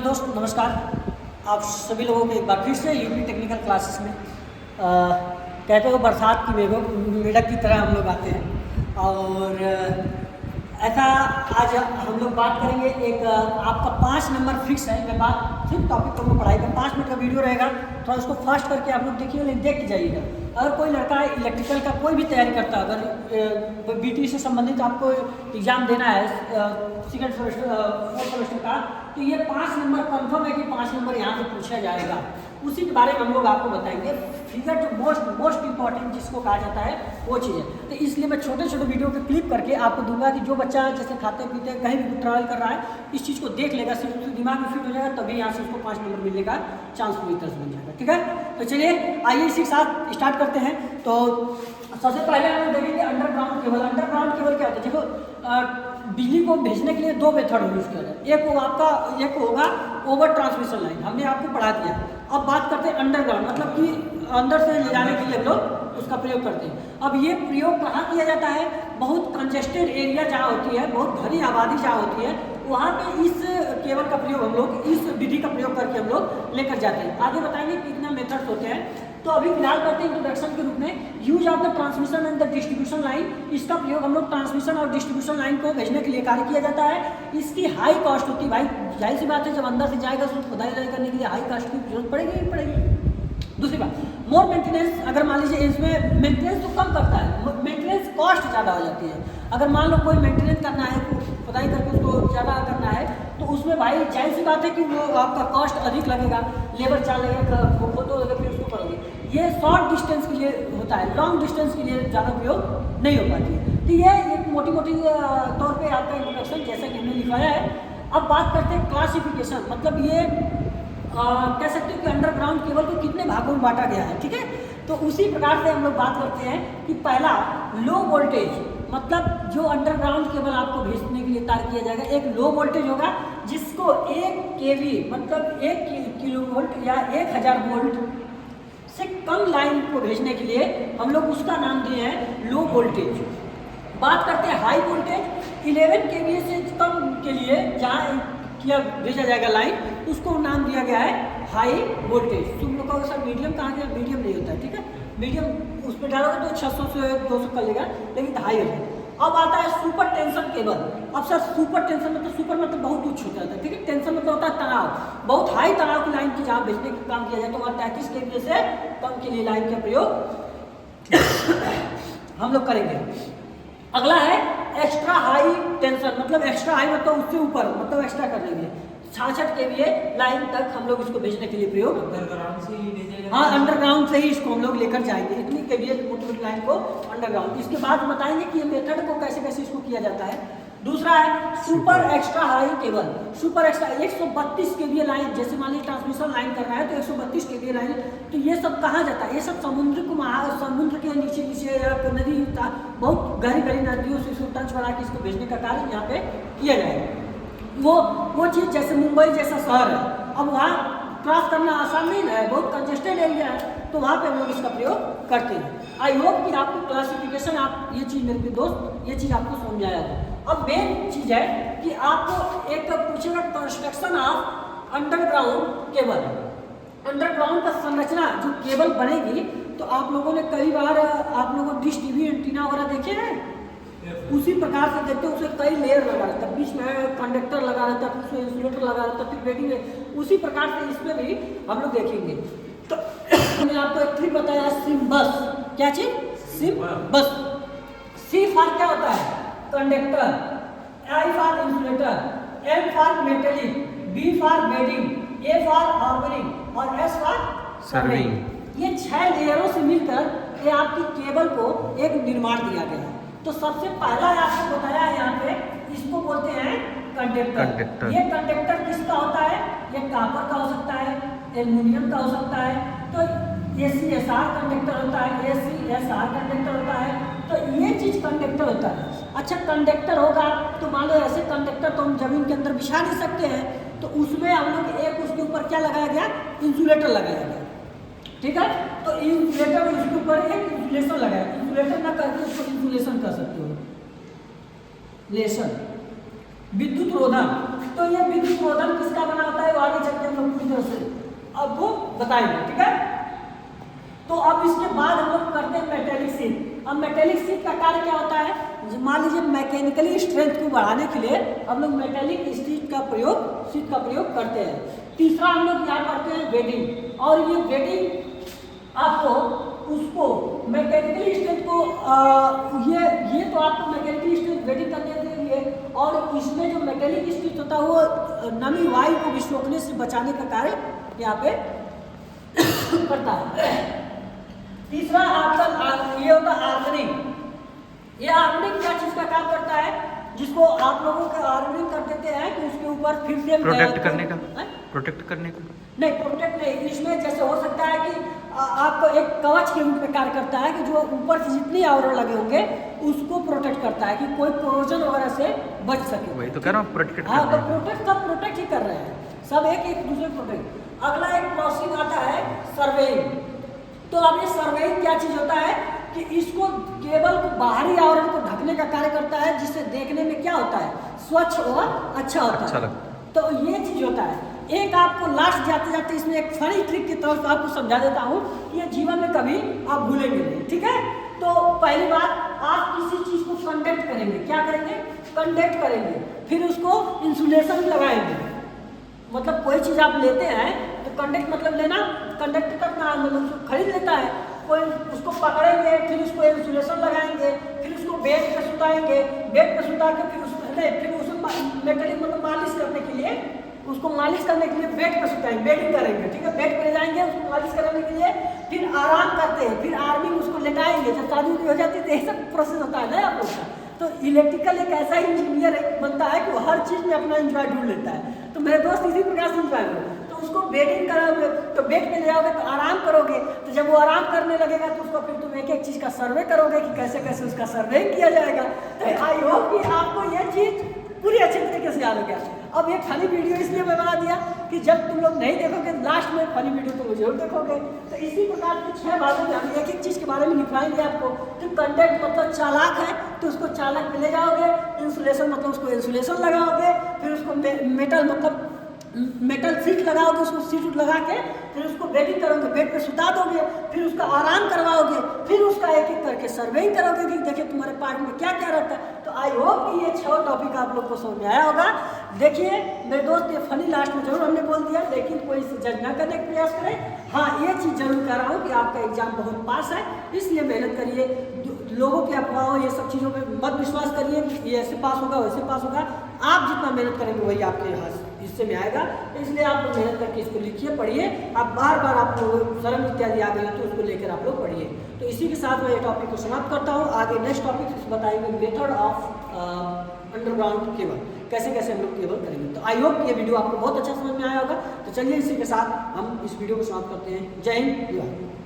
दोस्त नमस्कार। आप सभी लोगों को एक बार फिर से यूपी टेक्निकल क्लासेस में कहते हो बरसात की मेढक की तरह हम लोग आते हैं। और ऐसा आज हम लोग बात करेंगे एक आपका 5 नंबर फिक्स है। मैं बात सिर्फ टॉपिक करूँगा पढ़ाई का। 5 मिनट का वीडियो रहेगा, थोड़ा उसको फास्ट करके आप लोग देखिए, लेकिन देख के जाइएगा। अगर कोई लड़का इलेक्ट्रिकल का कोई भी तैयारी करता है, अगर बीटी से संबंधित आपको एग्ज़ाम देना है सेकेंड सेमेस्टर 4th सेमेस्टर का, तो ये 5 नंबर कन्फर्म है कि 5 नंबर यहाँ से पूछा जाएगा। उसी के बारे में हम लोग आपको बताएंगे। फिगर जो मोस्ट इंपॉर्टेंट जिसको कहा जाता है वो चीज़ है। तो इसलिए मैं छोटे छोटे वीडियो के क्लिप करके आपको दूंगा कि जो बच्चा जैसे खाते पीते कहीं भी ट्रैवल कर रहा है, इस चीज़ को देख लेगा, सिर्फ उसके दिमाग में फिट हो जाएगा, तभी यहाँ से उसको 5 नंबर मिलने का चांस पूरी तरह से बन जाएगा। ठीक है, तो चलिए आइए इसी के साथ स्टार्ट करते हैं। तो सबसे पहले हम लोग देखेंगे अंडरग्राउंड केबल। अंडरग्राउंड केबल क्या होता है? देखो, बिजली को भेजने के लिए 2 मेथड यूज किया जाता है। एक होगा ओवर ट्रांसमिशन लाइन, हमने आपको पढ़ा दिया। अब बात करते हैं अंडरग्राउंड, मतलब कि अंदर से ले जाने के लिए हम लोग उसका प्रयोग करते हैं। अब ये प्रयोग कहाँ किया जाता है? बहुत कंजेस्टेड एरिया जहाँ होती है, बहुत घनी आबादी जहाँ होती है, वहाँ पे इस केबल का प्रयोग हम लोग, इस विधि का प्रयोग करके हम लोग लेकर जाते हैं। आगे बताएंगे कितने मेथड्स होते हैं। तो अभी फिलहाल करते हैं इंट्रोडक्शन के रूप में use of the transmission and the distribution line. इसका प्रयोग हम लोग ट्रांसमिशन और डिस्ट्रीब्यूशन लाइन को भेजने के लिए कार्य किया जाता है। इसकी हाई कॉस्ट होती है। भाई जाहिर सी बात है, जब अंदर से जाएगा तो खुदाई करने के लिए हाई कॉस्ट की जरूरत पड़ेगी ही पड़ेगी। दूसरी बात, मोर मेंटेनेंस। अगर मान लीजिए इसमें मेंटेनेंस तो कम करता है, मेंटेनेंस कॉस्ट ज़्यादा हो जाती है। अगर मान लो कोई मेंटेनेंस करना है, खुदाई करके उसको ज़्यादा करना है, तो उसमें भाई जाहिर सी बात है कि वो आपका कॉस्ट अधिक लगेगा, लेबर चार्ज लगेगा, फोटो लगेगा, फिर उसको करोगे। ये शॉर्ट डिस्टेंस के लिए होता है, लॉन्ग डिस्टेंस के लिए ज़्यादा उपयोग नहीं हो पाती है। तो ये एक मोटी तौर पे आपका इंट्रोडक्शन जैसा कि हमने लिखवाया है। अब बात करते हैं क्लासिफिकेशन, मतलब ये कह सकते हो कि अंडरग्राउंड केबल को कितने भागों में बांटा गया है। ठीक है, तो उसी प्रकार से हम लोग बात करते हैं कि पहला लो वोल्टेज, मतलब जो अंडरग्राउंड केबल आपको भेजने के लिए तैयार किया जाएगा, एक लो वोल्टेज होगा जिसको 1 kV मतलब 1 किलोवोल्ट या 1000 वोल्ट से कम लाइन को भेजने के लिए हम लोग उसका नाम दिए हैं लो वोल्टेज। बात करते हैं हाई वोल्टेज, 11 kV से कम के लिए जहाँ किया भेजा जाएगा लाइन, उसको नाम दिया गया है हाई वोल्टेज। तुम लोग का सर मीडियम कहाँ गया? मीडियम नहीं होता है। ठीक है, मीडियम उस पर डालोगे तो 600 से 200 कर लेगा, लेकिन हाई हो जाएगा। अब आता है सुपर टेंशन केबल। अब सर सुपर टेंशन मतलब, सुपर मतलब बहुत उच्च हो जाता है। ठीक है, टेंशन मतलब होता है तनाव, बहुत हाई तनाव की लाइन की जहाँ भेजने का काम किया जाए, तो वहाँ 33 kV से कम के लिए लाइन का प्रयोग हम लोग करेंगे। अगला है एक्स्ट्रा हाई टेंशन, मतलब एक्स्ट्रा हाई मतलब उससे ऊपर, मतलब एक्स्ट्रा कर लेंगे 66 kVA लाइन तक हम लोग इसको भेजने के लिए प्रयोग अंडरग्राउंड से ही भेजेगा। हाँ, अंडरग्राउंड से ही इसको हम लोग लेकर जाएंगे, इतनी kVA मोटी लाइन को अंडरग्राउंड। इसके बाद बताएंगे कि ये मेथड को कैसे कैसे इसको किया जाता है। दूसरा है super extra high cable. Super extra 132 kVA line, जैसे मान लीजिए ट्रांसमिशन लाइन करना है तो 132 kVA लाइन, तो ये सब कहाँ जाता है? ये सब समुद्र के नीचे या नदी, बहुत गहरी नदियों से इसको टच बना के इसको भेजने का कार्य यहाँ पे किया जाएगा। वो चीज़ जैसे मुंबई जैसा शहर है, अब वहाँ क्रॉस करना आसान नहीं है, बहुत कंजेस्टेड एरिया है, तो वहाँ पे हम लोग इसका प्रयोग करते हैं। आई होप कि आपको क्लासिफिकेशन, आप ये चीज़ मेरे दोस्त, ये चीज़ आपको समझ आया है। अब मेन चीज़ है कि आपको एक पूछेगा construction of underground cable. Underground का संरचना जो केबल बनेगी, तो आप लोगों ने कई बार आप लोगों डिश टीवी एंटीना वगैरह देखे हैं, उसी प्रकार से देखते हैं। उसमें कई लेयर लगा रहता है, बीच में कंडक्टर लगा रहता है, फिर उसमें इंसुलेटर लगा रहता है, फिर बेडिंग। उसी प्रकार से इसमें भी हम लोग देखेंगे। तो मैंने आपको एक ट्रिक बताया, सिम बस। क्या चीज? सिम बस। सी फॉर क्या होता है? Conductor, I for insulator, M for metallic, B for bedding, A for harmonic और एस फॉर सर्विंग। ये 6 लेयरों से मिलकर ये आपकी केबल को एक निर्माण दिया गया है। तो सबसे पहला आपको बताया है यहाँ पे, इसको बोलते हैं कंडक्टर। ये कंडक्टर किसका होता है? ये कॉपर का हो सकता है, एल्युमिनियम का हो सकता है, तो ACSR कंडक्टर होता है, ACSR कंडक्टर होता है। तो ये चीज कंडक्टर होता है। अच्छा, कंडक्टर होगा तो मान लो ऐसे कंडक्टर तो हम जमीन के अंदर बिछा नहीं सकते हैं, तो उसमें हम लोग एक उसके ऊपर क्या लगाया गया? इंसुलेटर लगाया गया। ठीक है, तो इंसुलेटर, उसके ऊपर एक इंसुलेशन लगाया। इंसुलेटर ना करके उसको इंसुलेशन कर सकते हो, लेसन, विद्युत रोधन। तो ये विद्युत रोधन किसका बना होता है वो आगे चलते हम लोग पूरी तरह से अब वो बताएंगे, ठीक है। तो अब इसके बाद हम लोग करते हैं मेटेलिक शीट। अब मेटेलिक शीट का कार्य क्या होता है, मान लीजिए मैकेनिकली स्ट्रेंथ को बढ़ाने के लिए हम लोग मेटेलिक शीट का प्रयोग करते हैं। तीसरा हम लोग यहाँ करते हैं वेडिंग, और ये वेडिंग आपको उसको मैकेनिकली स्ट्रेंथ को ये तो आपको मैकेनिकली स्ट्रेंथ वेडिंग करने के लिए, और इसमें जो मेटेलिक स्ट्रेंथ होता है वो नमी वायु को विस्फोटने से बचाने का कार्य यहाँ पे करता है। तीसरा आपका ये होता है आर्मरिंग। ये आर्मरिंग क्या चीज का काम करता है, जिसको आप लोगों के आर्मरिंग कर देते हैं कि उसके ऊपर फिर से प्रोटेक्ट करने का नहीं, प्रोटेक्ट नहीं, इसमें जैसे हो सकता है कि आपको एक कवच के रूप में कार्य करता है कि जो ऊपर से जितने आवरण लगे होंगे उसको प्रोटेक्ट करता है कि कोई कोरोजन वगैरह से बच सके। वही तो कह रहा हूँ, प्रोटेक्ट। हाँ, तो प्रोटेक्ट सब प्रोटेक्ट ही कर रहे हैं, सब एक दूसरे प्रोटेक्ट। अगला एक प्रोसेस आता है सर्वेइंग। तो अब ये सर्वेइंग क्या चीज होता है कि इसको केबल को बाहरी आवरण को ढकने का कार्य करता है, जिससे देखने में क्या होता है, स्वच्छ और अच्छा होता है। तो ये चीज होता है। एक आपको लास्ट जाते जाते इसमें एक फनी ट्रिक के तौर पर आपको समझा देता हूँ, ये जीवन में कभी आप भूलेंगे नहीं, ठीक है। तो पहली बात, आप किसी चीज को कंडक्ट करेंगे, क्या करेंगे, कंडक्ट करेंगे, फिर उसको इंसुलेशन लगाएंगे। मतलब कोई चीज आप लेते हैं तो कंडक्ट मतलब लेना, कंडक्ट करना, मतलब उसको खरीद लेता है कोई, उसको पकड़ेंगे, फिर उसको इंसुलेशन लगाएंगे, फिर उसको बेड पे सुताएंगे, बेड पे सुता के फिर मेटेलिक मतलब मालिश करने के लिए, उसको मालिश करने के लिए बेड पे सुताएंगे, बेडिंग करेंगे, ठीक है, बेड पे ले जाएंगे उसको मालिश कराने के लिए, फिर आराम करते हैं, फिर आर्मी उसको लेटाएंगे, जब शादी हो जाती है तो यही सब प्रोसेस होता है ना आप लोग का। तो इलेक्ट्रिकल एक ऐसा इंजीनियर बनता है कि वो हर चीज़ में अपना एंजॉय ढूंढ लेता है। तो मेरे दोस्त इसी प्रकार से एंजॉय करो, तो उसको बेडिंग कराओगे तो बेड पे ले जाओगे तो आराम करोगे, तो जब वो आराम करने लगेगा तो उसको फिर तुम एक एक चीज़ का सर्वे करोगे कि कैसे कैसे उसका सर्वे किया जाएगा। तो आई होप कि आपको ये चीज़ पूरी अच्छी तरीके से याद हो गया। अब ये फनी वीडियो इसलिए मैं बना दिया कि जब तुम लोग नहीं देखोगे लास्ट में फनी वीडियो तो जरूर देखोगे। तो इसी प्रकार के 6 भागों में हम एक एक चीज़ के बारे में लिखवाएंगे आपको। तो कंडक्ट मतलब चालक है तो उसको चालक पे ले जाओगे, इंसुलेशन मतलब उसको इंसुलेशन लगाओगे, फिर उसको मेटल मतलब मेटल सीट लगाओगे, उसको सीट लगा के फिर उसको बेडिंग करोगे, बेड पे सुता दोगे, फिर उसका आराम करवाओगे, फिर उसका एक एक करके सर्वेइंग करोगे कि देखिए तुम्हारे पार्ट में क्या क्या रहता है। तो आई होप कि ये 6 टॉपिक आप लोग को समझ में आया होगा। देखिए मेरे दोस्त, ये फनी लास्ट में जरूर हमने बोल दिया, लेकिन कोई इसे जज ना करने का प्रयास करे। हाँ, ये चीज़ जरूर कह रहा हूँ कि आपका एग्जाम बहुत पास है, इसलिए मेहनत करिए। लोगों के अफवाहों ये सब चीज़ों पर मत विश्वास करिए कि ये ऐसे पास होगा वैसे पास होगा। आप जितना मेहनत करेंगे वही आपके हिस्से में आएगा। इसलिए आप लोग मेहनत करके इसको लिखिए, पढ़िए। आप बार बार आप लोग शर्म इत्यादि आ गई तो उसको लेकर आप लोग पढ़िए। तो इसी के साथ मैं ये टॉपिक को समाप्त करता हूँ। आगे नेक्स्ट टॉपिक बताएंगे मेथड ऑफ अंडरग्राउंड केबल, कैसे कैसे हम लोग केबल करेंगे। तो आई होप ये वीडियो आपको बहुत अच्छा समझ में आया होगा। तो चलिए इसी के साथ हम इस वीडियो को समाप्त करते हैं। जय हिंद।